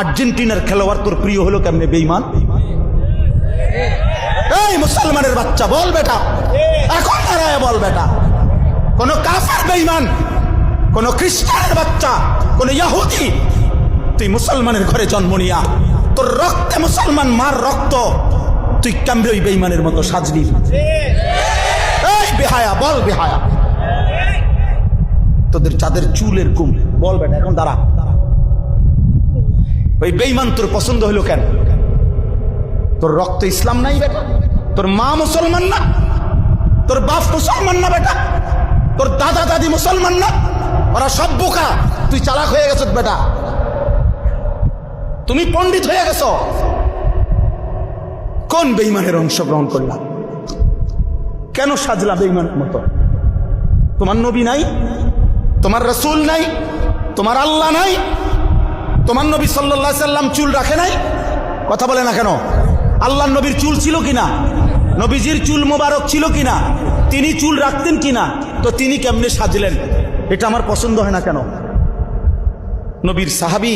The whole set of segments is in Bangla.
আর্জেন্টিনার খেলোয়াড় তোর প্রিয় হলো কেমনে বেঈমান? এই মুসলমানের বাচ্চা বল বেটা, এখন দাঁড়ায় বল বেটা। কোন কাফের বেঈমান, কোন খ্রিস্টানের বাচ্চা, কোন ইহুদি, তুই মুসলমানের ঘরে জন্ম নিয়া তোর রক্তে মুসলমান মার রক্ত, তুই কেমনে ওই বেঈমানের মতো সাজলি? এই বেহায়া বল বেহায়া, তোদের চাঁদের চুলের কুম বল বেটা, এখন দাঁড়া। ওই বেঈমান তোর পছন্দ হলো কেন? তোর রক্ত ইসলাম নাই বেটা, তোর মা মুসলমান না, তোর বাপ মুসলমান না বেটা, তোর দাদা দাদি মুসলমান না, ওরা সব বোকা, তুই চালাক হয়ে গেছ বেটা, তুমি পণ্ডিত হয়ে গেছ। কোন বেঈমানের অংশগ্রহণ করলাম? কেন সাজলা বেঈমানের মতো? তোমার নবী নাই, তোমার রাসূল নাই, তোমার আল্লাহ নাই, তোমার নবী সাল্লাল্লাহু আলাইহি সাল্লাম চুল রাখে নাই? কথা বলে না কেন? আল্লাহর নবীর চুল ছিল কিনা? নবীজির চুল মোবারক ছিল কিনা? তিনি চুল রাখতেন কিনা? তো তিনি কেমনে সাজলেন? এটা আমার পছন্দ হয় না কেন? নবীর সাহাবী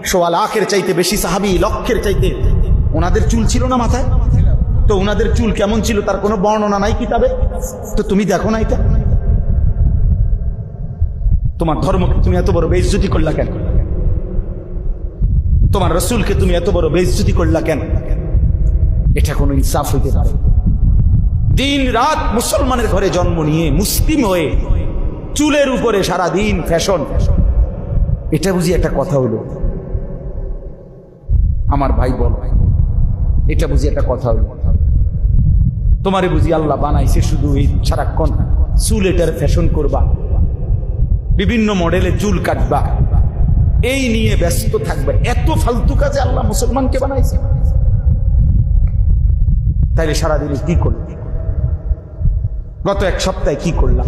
সোয়া লাখের চাইতে বেশি সাহাবী, লক্ষের চাইতে, ওনাদের চুল ছিল না মাথায়? তো ওনাদের চুল কেমন ছিল তার কোনো বর্ণনা নাই কিতাবে? তো তুমি দেখো না এটা? তোমার ধর্মকে তুমি এত বড় বেইজ্জতি করলা কেন? তোমার রাসূলকে তুমি এত বড় বেইজ্জতি করলা কেন? এটা কোনো ইনসাফ হইতে পারে? দিন রাত মুসলমানের ঘরে জন্ম নিয়ে মুসলিম হয়ে চুলের উপরে সারা দিন ফ্যাশন, এটা বুঝি একটা কথা হলো? আমার ভাই বল, এটা বুঝি একটা কথা হলো? তোমারে বুঝি আল্লাহ বানাইছে শুধু এই সারাক্ষণ চুল এটার ফ্যাশন করবা, বিভিন্ন মডেলে চুল কাটবা, এই নিয়ে ব্যস্ত থাকবে? এত ফালতু কাজে আল্লাহ মুসলমানকে বানাইছে? তাইলে সারাদিনে কি করলাম? গত এক সপ্তাহে কি করলাম?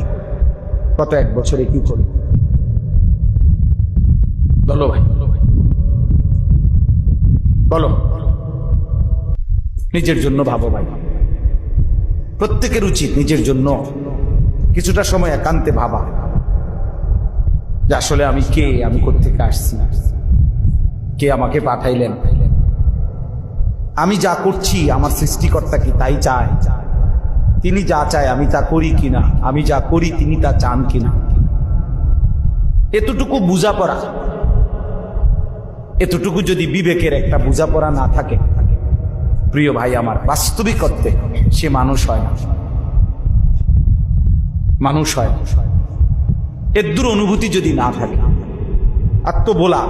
গত এক বছরে কি করলাম? বলো ভাই, বলো। নিজের জন্য ভাবো ভাই, প্রত্যেকের উচিত নিজের জন্য কিছুটা সময় একান্তে ভাবা যে আসলে আমি কে, আমি কোত্থেকে আসছি, কে আমাকে পাঠাইলেন, আমি যা করছি আমার সৃষ্টিকর্তা কি তাই চায়? তিনি যা চায় আমি তা করি কিনা, আমি যা করি তিনি তা চান কিনা? এতটুকু বোঝাপড়া, এতটুকু যদি বিবেকের একটা বোঝাপড়া না থাকে, প্রিয় ভাই আমার, বাস্তবিক অর্থে সে মানুষ হয় না, মানুষ হয়। এর দূর অনুভূতি যদি না থাকে, আত্মবোলা